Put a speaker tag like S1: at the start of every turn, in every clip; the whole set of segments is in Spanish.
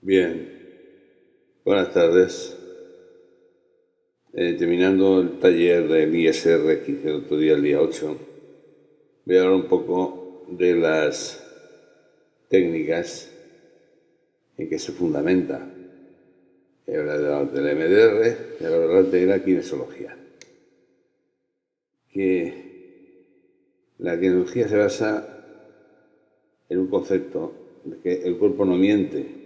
S1: Bien, buenas tardes. Terminando el taller del ISR que hice el otro día, el día 8, voy a hablar un poco de las técnicas en que se fundamenta. Voy a hablar del MDR y voy a hablar de la kinesiología. Que la kinesiología se basa en un concepto de que el cuerpo no miente.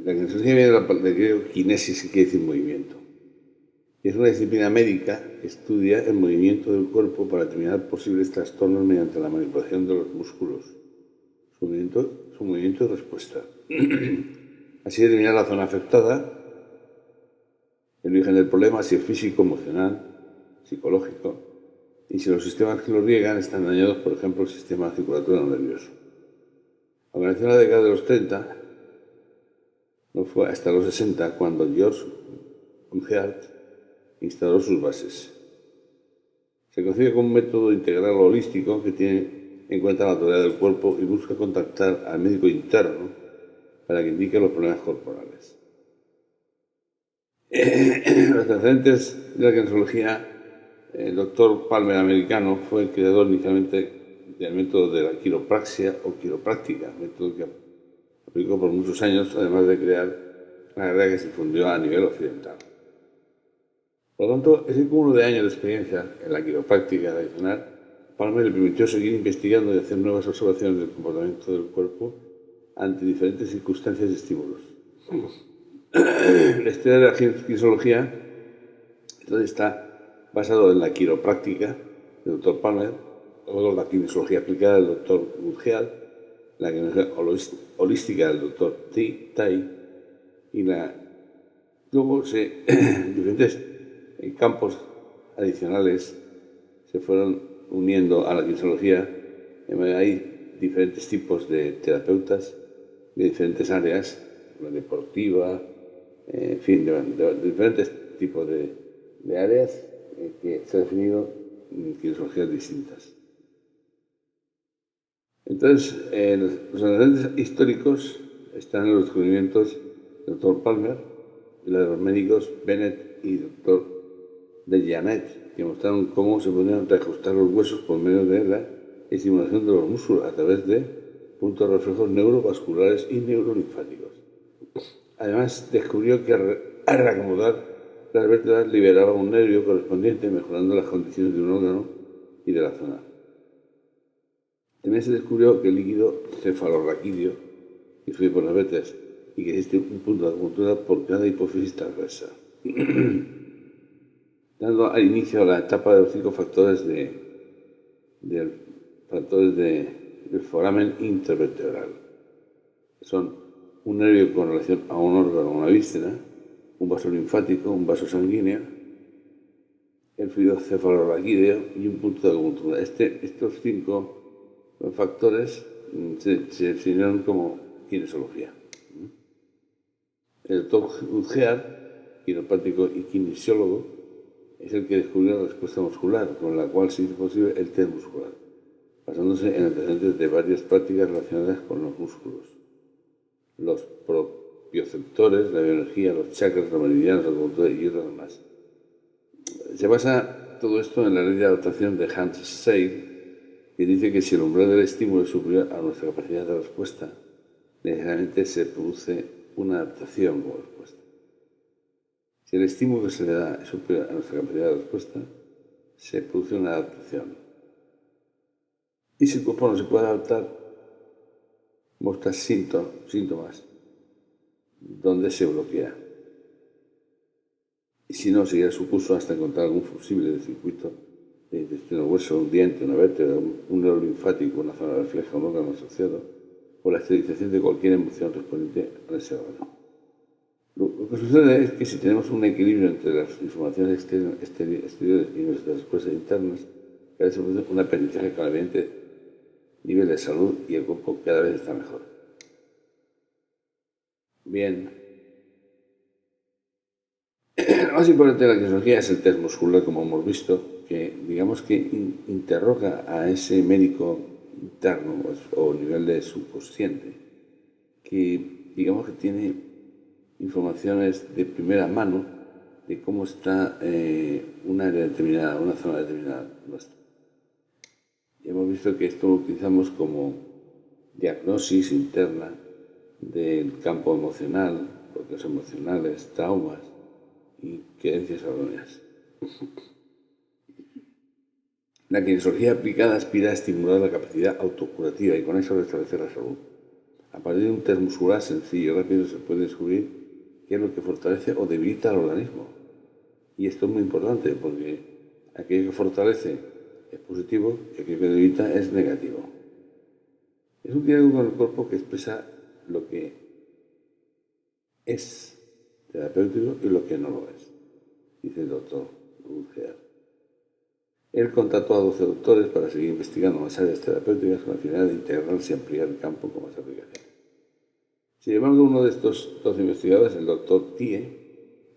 S1: La kinesiología viene del griego kinesis, que quiere decir movimiento. Y es una disciplina médica que estudia el movimiento del cuerpo para determinar posibles trastornos mediante la manipulación de los músculos, su movimiento y respuesta. Así determinar la zona afectada, el origen del problema, si es físico, emocional, psicológico, y si los sistemas que lo riegan están dañados, por ejemplo, el sistema circulatorio o nervioso. Aunque nació en la década de los 30, no fue hasta los 60 cuando George Umgehrt instaló sus bases. Se concibe como un método integral holístico que tiene en cuenta la naturaleza del cuerpo y busca contactar al médico interno para que indique los problemas corporales. Los antecedentes de la kinesiología, el doctor Palmer americano fue el creador inicialmente del método de la quiropraxia o quiropráctica, método que aplicó por muchos años, además de crear una carrera que se difundió a nivel occidental. Por lo tanto, ese cúmulo de años de experiencia en la quiropráctica tradicional, Palmer le permitió seguir investigando y hacer nuevas observaciones del comportamiento del cuerpo ante diferentes circunstancias y estímulos. La historia de la kinesiología entonces está basado en la quiropráctica del Dr. Palmer, luego la kinesiología aplicada del Dr. Umgehrt, la kinesiología holística del Dr. Tai, y luego diferentes campos adicionales se fueron uniendo a la kinesiología. Hay diferentes tipos de terapeutas de diferentes áreas, la deportiva, en fin, de diferentes tipos de áreas que se han definido en kinesiologías distintas. Entonces, los antecedentes históricos están en los descubrimientos del Dr. Palmer y de los médicos Bennett y Dr. de Janet, que mostraron cómo se podían reajustar los huesos por medio de la estimulación de los músculos a través de puntos reflejos neurovasculares y neurolinfáticos. Además, descubrió que al reacomodar las vértebras liberaba un nervio correspondiente, mejorando las condiciones de un órgano y de la zona. También se descubrió que el líquido cefalorraquídeo que fluye por las vértebras y que existe un punto de acupuntura por cada hipófisis transversa, dando al inicio a la etapa de los 5 factores del foramen intervertebral. Son un nervio con relación a un órgano o una víscera, un vaso linfático, un vaso sanguíneo, el fluido cefalorraquídeo y un punto de acupuntura. Estos 5 factores se definieron como kinesiología. El doctor Umgehrt, quiropráctico y kinesiólogo, es el que descubrió la respuesta muscular, con la cual se hizo posible el test muscular, basándose en antecedentes de varias prácticas relacionadas con los músculos, los propioceptores, la bioenergía, los chakras, los meridianos, la acupuntura y otras más. Se basa todo esto en la ley de adaptación de Hans Seidel, que dice que si el umbral del estímulo es superior a nuestra capacidad de respuesta, necesariamente se produce una adaptación como respuesta. Si el estímulo que se le da es superior a nuestra capacidad de respuesta, se produce una adaptación. Y si el cuerpo no se puede adaptar, muestra síntomas donde se bloquea. Y si no, seguirá su curso hasta encontrar algún fusible del circuito de intestino grueso, un diente, una vértebra, un neurolinfático, una zona refleja, un órgano asociado, o la esterilización de cualquier emoción respondiente a ese órgano. Lo que sucede es que si tenemos un equilibrio entre las informaciones exteriores y nuestras respuestas internas, cada vez se produce un aprendizaje con el evidente nivel de salud y el cuerpo cada vez está mejor. Bien. Lo más importante de la kinesiología es el test muscular, como hemos visto, que digamos que interroga a ese médico interno o nivel de subconsciente, que digamos que tiene informaciones de primera mano de cómo está una área determinada, una zona determinada nuestra. Y hemos visto que esto lo utilizamos como diagnosis interna del campo emocional, bloqueos emocionales, traumas y creencias erróneas. La kinesiología aplicada aspira a estimular la capacidad autocurativa y con eso restablecer la salud. A partir de un test muscular sencillo y rápido se puede descubrir qué es lo que fortalece o debilita al organismo. Y esto es muy importante porque aquello que fortalece es positivo y aquello que debilita es negativo. Es un diálogo con el cuerpo que expresa lo que es terapéutico y lo que no lo es, dice el doctor Gulger. Él contrató a 12 doctores para seguir investigando más áreas terapéuticas con la finalidad de integrarse y ampliar el campo con más aplicaciones. Sin embargo, uno de estos 12 investigadores, el doctor Tie,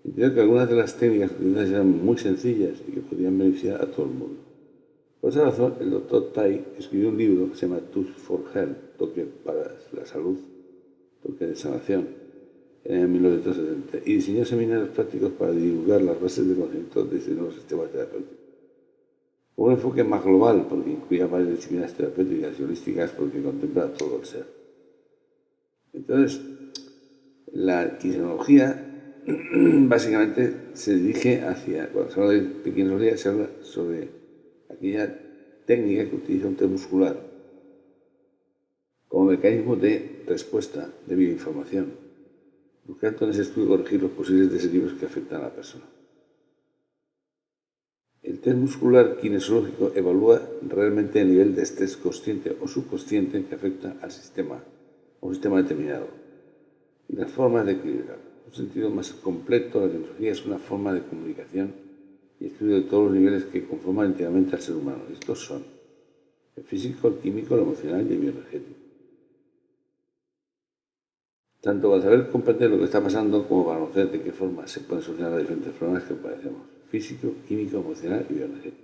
S1: entendió que algunas de las técnicas utilizadas eran muy sencillas y que podían beneficiar a todo el mundo. Por esa razón, el doctor Tai escribió un libro que se llama Tools for Health, toque para la salud, toque de sanación, en 1970, y diseñó seminarios prácticos para divulgar las bases de conocimiento de nuevos sistemas terapéuticos. Un enfoque más global, porque incluía varias disciplinas terapéuticas y holísticas, porque contempla todo el ser. Entonces, la kinesiología básicamente se dirige hacia, cuando se habla de kinesiología, se habla sobre aquella técnica que utiliza un test muscular como mecanismo de respuesta de bioinformación, buscando en ese estudio corregir los posibles desequilibrios que afectan a la persona. El test muscular kinesiológico evalúa realmente el nivel de estrés consciente o subconsciente que afecta al sistema, a un sistema determinado, y las formas de equilibrar. En un sentido más completo, la kinesiología es una forma de comunicación y estudio de todos los niveles que conforman íntimamente al ser humano. Estos son el físico, el químico, el emocional y el bioenergético. Tanto para saber comprender lo que está pasando como para conocer de qué forma se pueden solucionar los diferentes problemas que padecemos: físico, químico, emocional y bioenergético.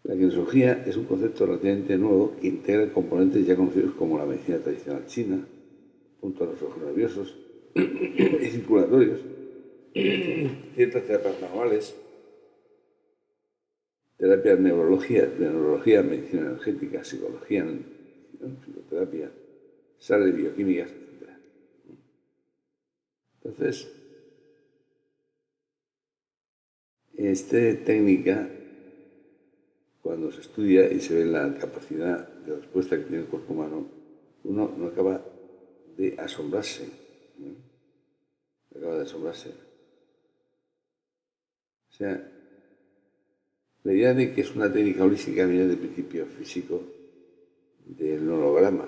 S1: La kinesiología es un concepto relativamente nuevo que integra componentes ya conocidos como la medicina tradicional china, puntos de los ojos nerviosos y circulatorios, ciertas terapias manuales, terapias de neurología, medicina energética, psicología, psicoterapia, sales bioquímicas, etc. Entonces, esta técnica, cuando se estudia y se ve la capacidad de respuesta que tiene el cuerpo humano, uno no acaba de asombrarse. Acaba de asombrarse. O sea, la idea de que es una técnica holística viene del principio físico del holograma,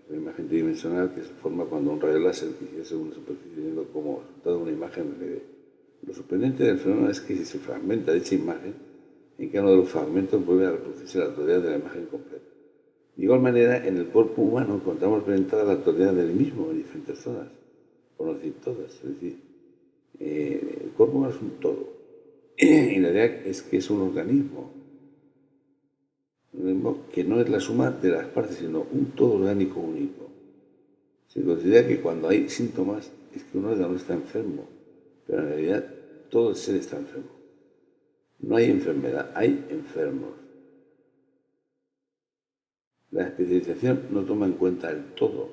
S1: una imagen tridimensional que se forma cuando un rayo láser dirige una superficie teniendo como resultado una imagen de. Lo sorprendente del fenómeno es que si se fragmenta dicha imagen, en cada uno de los fragmentos vuelve a reproducirse la totalidad de la imagen completa. De igual manera, en el cuerpo humano encontramos representada la totalidad del mismo en diferentes zonas, por no decir todas. Es decir, el cuerpo humano es un todo. Y la idea es que es un organismo que no es la suma de las partes, sino un todo orgánico único. Se considera que cuando hay síntomas es que un órgano está enfermo, pero en realidad todo el ser está enfermo. No hay enfermedad, hay enfermos. La especialización no toma en cuenta el todo,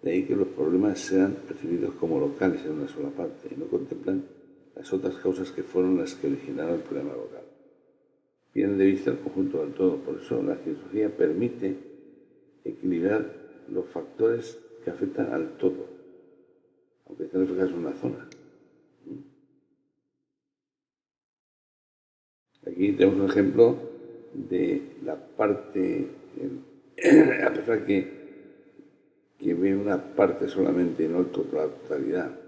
S1: de ahí que los problemas sean percibidos como locales en una sola parte y no contemplan las otras causas que fueron las que originaron el problema local. Pierden de vista el conjunto del todo, por eso la kinesiología permite equilibrar los factores que afectan al todo, aunque estén reflejados en una zona. Aquí tenemos un ejemplo de la parte, a pesar que ve una parte solamente y no la totalidad.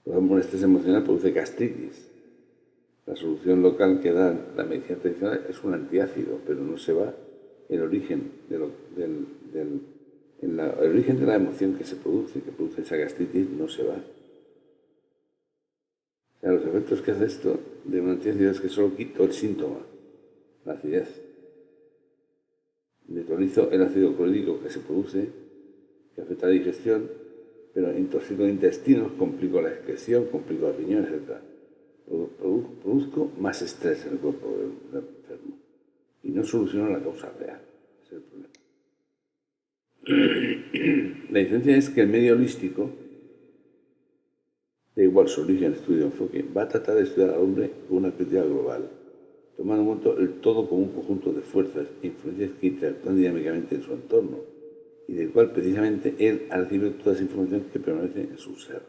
S1: Por ejemplo, un estrés emocional produce gastritis. La solución local que da la medicina tradicional es un antiácido, pero no se va el origen el origen de la emoción que produce esa gastritis, no se va. O sea, los efectos que hace esto de un antiácido es que solo quito el síntoma, la acidez. Neutralizo el ácido clorhídrico que se produce, que afecta a la digestión, pero intoxico el intestino, complico la excreción, complico la riñón, etc. Produzco más estrés en el cuerpo del enfermo y no soluciono la causa real. Ese es el problema. La diferencia es que el medio holístico, da igual su origen, estudio o enfoque, va a tratar de estudiar al hombre con una perspectiva global, tomando en cuenta el todo como un conjunto de fuerzas e influencias que interactúan dinámicamente en su entorno y del cual precisamente él ha recibido toda esa información que permanece en su ser.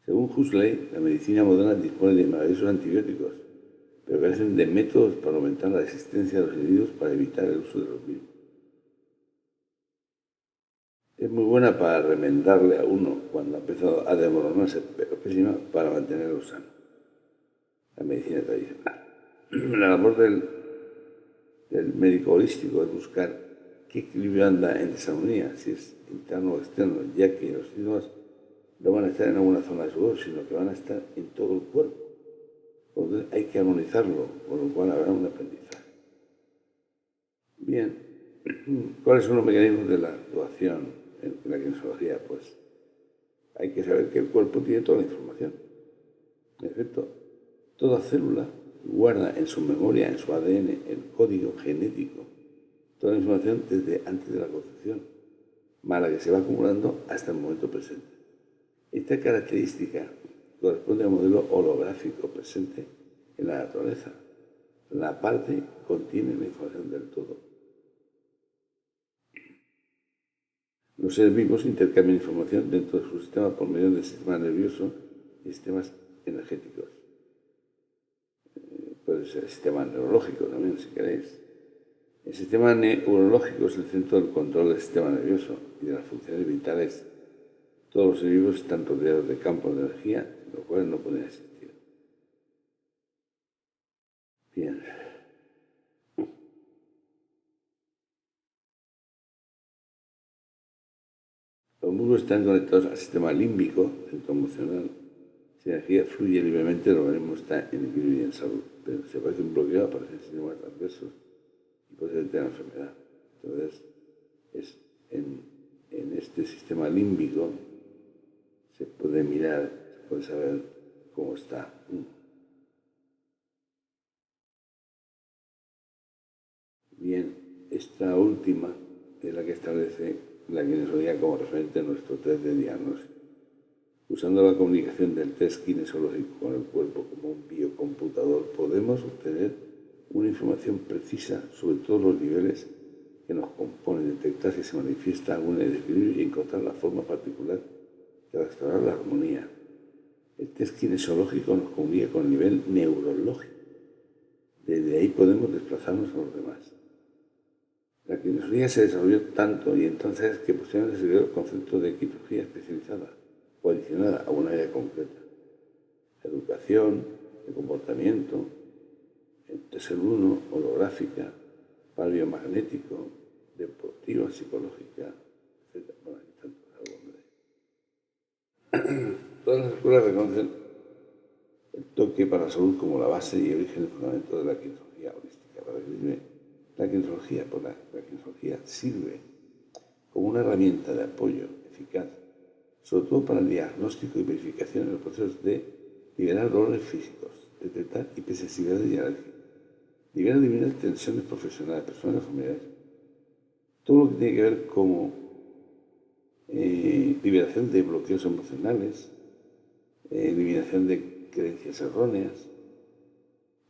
S1: Según Huxley, la medicina moderna dispone de maravillosos antibióticos, pero carecen de métodos para aumentar la resistencia de los individuos para evitar el uso de los mismos. Es muy buena para remendarle a uno cuando ha empezado a desmoronarse, pero pésima para mantenerlo sano. La medicina tradicional. La labor del médico holístico es buscar qué equilibrio anda en desarmonía, si es interno o externo, ya que los síntomas no van a estar en alguna zona de su cuerpo, sino que van a estar en todo el cuerpo. Entonces hay que armonizarlo, con lo cual habrá un aprendizaje. Bien, ¿cuáles son los mecanismos de la actuación en la kinesiología? Pues hay que saber que el cuerpo tiene toda la información. En efecto, toda célula guarda en su memoria, en su ADN, el código genético, toda la información desde antes de la concepción, más la que se va acumulando hasta el momento presente. Esta característica corresponde al modelo holográfico presente en la naturaleza. La parte contiene la información del todo. Los seres vivos intercambian información dentro de su sistema por medio del sistema nervioso y sistemas energéticos. Puede ser el sistema neurológico también, si queréis. El sistema neurológico es el centro del control del sistema nervioso y de las funciones vitales. Todos los seres vivos están rodeados de campos de energía, los cuales no pueden existir. Bien. Los músculos están conectados al sistema límbico, centro emocional. Si la energía fluye libremente, el organismo está en equilibrio y en salud. Pero si aparece un bloqueo, aparecen síntomas adversos y puede tener enfermedad. Entonces, es en este sistema límbico se puede mirar, se puede saber cómo está. Bien, esta última es la que establece la kinesiología como referente a nuestro test de diagnóstico. Usando la comunicación del test kinesiológico con el cuerpo como un biocomputador, podemos obtener una información precisa sobre todos los niveles que nos componen, detectar si se manifiesta algún desequilibrio y encontrar la forma particular de restaurar la armonía. El test kinesiológico nos comunica con el nivel neurológico. Desde ahí podemos desplazarnos a los demás. La kinesiología se desarrolló tanto y entonces que posteriormente se creó el concepto de kinesiología especializada o adicionada a una área concreta. Educación, el comportamiento, el TESEL-1, holográfica, paleomagnético, deportiva, psicológica, etc. Bueno, hay tantos. Todas las escuelas reconocen el toque para la salud como la base y origen y fundamento de la kinesiología holística. Para definirme la kinesiología, pues la kinesiología sirve como una herramienta de apoyo eficaz, sobre todo para el diagnóstico y verificación en los procesos de liberar dolores físicos, detectar hipersensibilidad y alergia, liberar y eliminar tensiones profesionales, personales, familiares, todo lo que tiene que ver como liberación de bloqueos emocionales, eliminación de creencias erróneas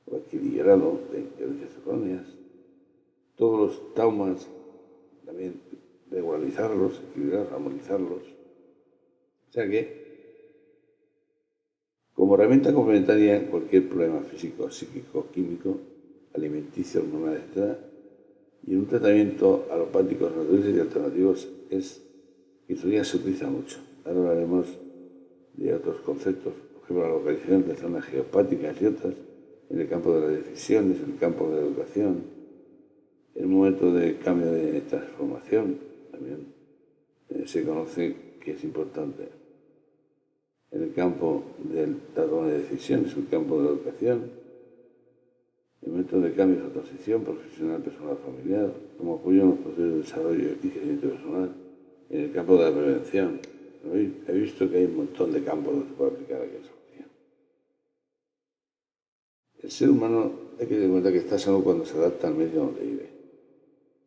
S1: o equilibrado de creencias erróneas, todos los traumas, también regularizarlos, equilibrarlos, armonizarlos. O sea que, como herramienta complementaria en cualquier problema físico, psíquico, químico, alimenticio, hormonal, etc., y en un tratamiento alopático, naturales y alternativos, kinesiología se utiliza mucho. Ahora hablaremos de otros conceptos, por ejemplo, la localización de zonas geopáticas y otras, en el campo de las decisiones, en el campo de la educación, en un momento de cambio de transformación, también se conoce que es importante. en el campo de la toma de decisiones, en el campo de la educación, en momentos de cambios o transición profesional, personal, familiar, como apoyo en los procesos de desarrollo y crecimiento personal, en el campo de la prevención. He visto que hay un montón de campos donde se puede aplicar aquella solución. El ser humano hay que tener en cuenta que está sano cuando se adapta al medio donde vive.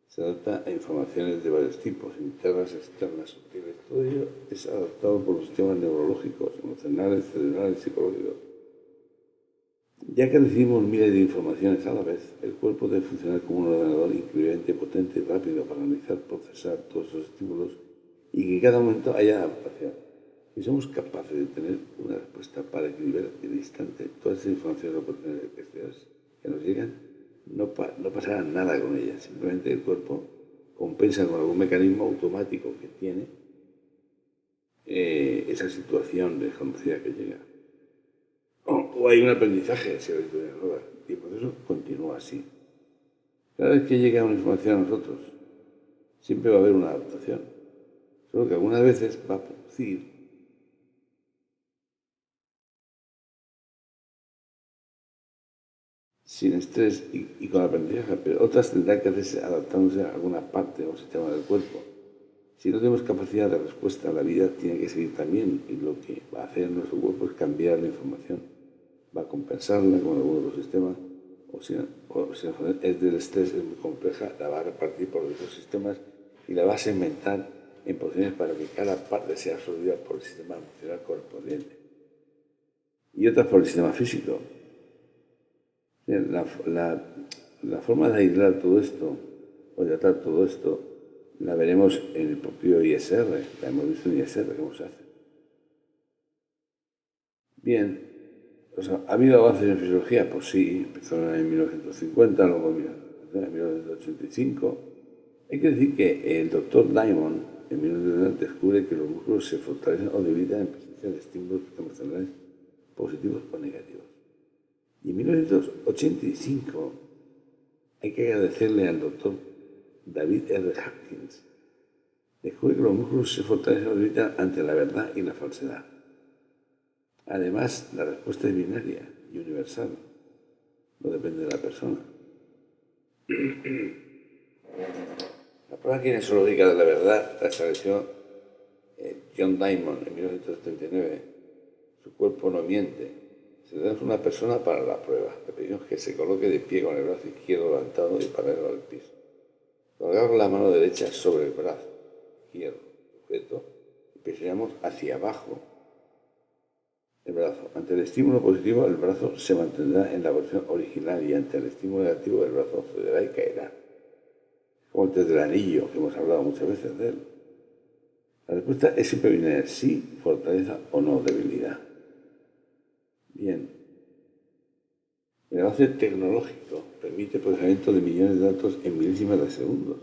S1: Se adapta a informaciones de varios tipos, internas, externas, sutiles. Todo ello es adaptado por los sistemas neurológicos, emocionales, cerebrales y psicológicos. Ya que recibimos miles de informaciones a la vez, el cuerpo debe funcionar como un ordenador increíblemente potente y rápido para analizar, procesar todos esos estímulos y que en cada momento haya adaptación. Si somos capaces de tener una respuesta para equilibrar en el instante todas esas informaciones o oportunidades exteriores que nos llegan, no pasará nada con ellas. Simplemente el cuerpo compensa con algún mecanismo automático que tiene esa situación desconocida que llega. O hay un aprendizaje, si habéis de error, y el proceso continúa así. Cada vez que llega una información a nosotros, siempre va a haber una adaptación. Solo que algunas veces va a producir sin estrés y con aprendizaje, pero otras tendrán que hacerse adaptándose a alguna parte o sistema del cuerpo. Si no tenemos capacidad de respuesta, la vida tiene que seguir también, y lo que va a hacer nuestro cuerpo es cambiar la información. Va a compensarla con algunos de los sistemas, o si la información es del estrés, es muy compleja, la va a repartir por otros sistemas y la va a segmentar en porciones para que cada parte sea absorbida por el sistema emocional correspondiente y otras por el sistema físico. La forma de aislar todo esto o de tratar todo esto la veremos en el propio ISR, la hemos visto en ISR cómo se hace. Bien, ¿ha habido avances en fisiología? Pues sí, empezaron en 1950, luego en 1985. Hay que decir que el doctor Diamond en 1990 descubre que los músculos se fortalecen o debilitan en presencia de estímulos emocionales positivos o negativos. Y en 1985 hay que agradecerle al doctor David R. Hopkins. Descubre que los músculos se fortalecen o debilitan ante la verdad y la falsedad. Además, la respuesta es binaria y universal. No depende de la persona. La prueba kinesiológica de la verdad la estableció John Diamond en 1979. Su cuerpo no miente. Se le da a una persona para la prueba. Le pedimos que se coloque de pie con el brazo izquierdo levantado y paralelo al piso. Colgamos la mano derecha sobre el brazo izquierdo, sujeto, y presionamos hacia abajo el brazo. Ante el estímulo positivo, el brazo se mantendrá en la posición original y ante el estímulo negativo, el brazo cederá y caerá. Como el test del anillo, que hemos hablado muchas veces de él. La respuesta es siempre binaria: sí, fortaleza o no, debilidad. Bien. El avance tecnológico permite el procesamiento de millones de datos en milésimas de segundos.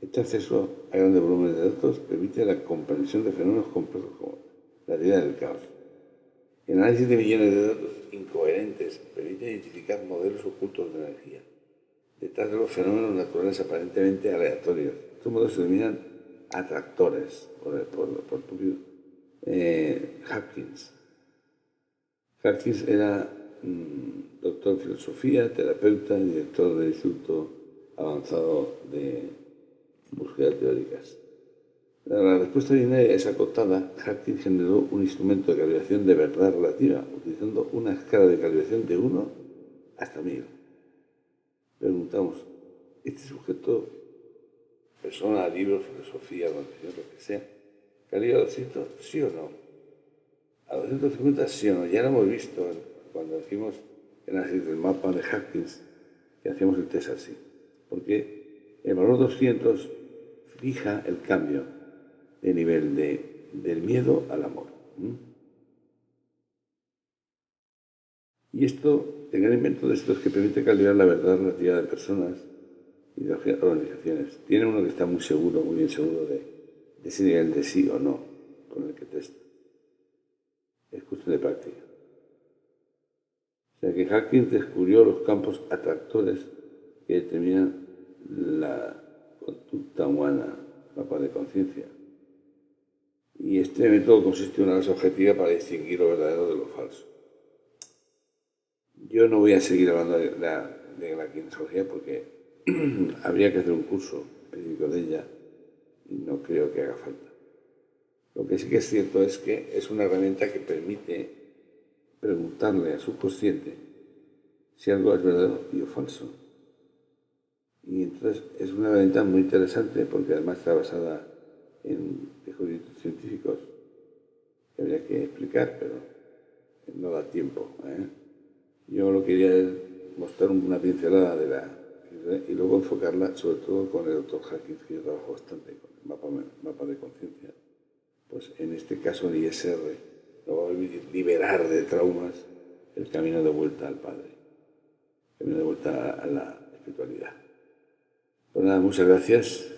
S1: Este acceso a grandes volúmenes de datos permite la comprensión de fenómenos complejos como la teoría del caos. El análisis de millones de datos incoherentes permite identificar modelos ocultos de energía detrás de los fenómenos naturales aparentemente aleatorios. Estos modelos se denominan atractores por Hopkins. Hopkins era doctor en filosofía, terapeuta y director del Instituto Avanzado de Búsquedas Teóricas. La respuesta binaria es acotada. Hopkins generó un instrumento de calibración de verdad relativa, utilizando una escala de calibración de 1 hasta 1000. Preguntamos, ¿este sujeto, persona, libro, filosofía, organización, lo que sea, calibra 200, sí o no? A 250, sí o no. Ya lo hemos visto cuando hicimos el análisis del mapa de Hopkins, que hacíamos el test así. Porque el valor 200 fija el cambio de nivel del miedo al amor. Y esto, el gran invento de esto es que permite calibrar la verdad relativa de personas y de organizaciones. Tiene uno que está muy seguro, muy bien seguro de ese nivel de sí o no con el que testa. Es cuestión de práctica. O sea que Hopkins descubrió los campos atractores que determinan la conducta humana, mapa de conciencia. Y este método consiste en una base objetiva para distinguir lo verdadero de lo falso. Yo no voy a seguir hablando de la kinesiología porque habría que hacer un curso específico de ella y no creo que haga falta. Lo que sí que es cierto es que es una herramienta que permite preguntarle al subconsciente si algo es verdadero y o falso. Y entonces es una herramienta muy interesante porque además está basada en descubrimientos científicos que habría que explicar, pero no da tiempo. Yo lo quería es mostrar una pincelada de la y luego enfocarla sobre todo con el doctor Hawkins, que yo trabajo bastante con el mapa de conciencia. Pues en este caso el ISR lo va a liberar de traumas el camino de vuelta al Padre, el camino de vuelta a la espiritualidad. Pues nada, muchas gracias.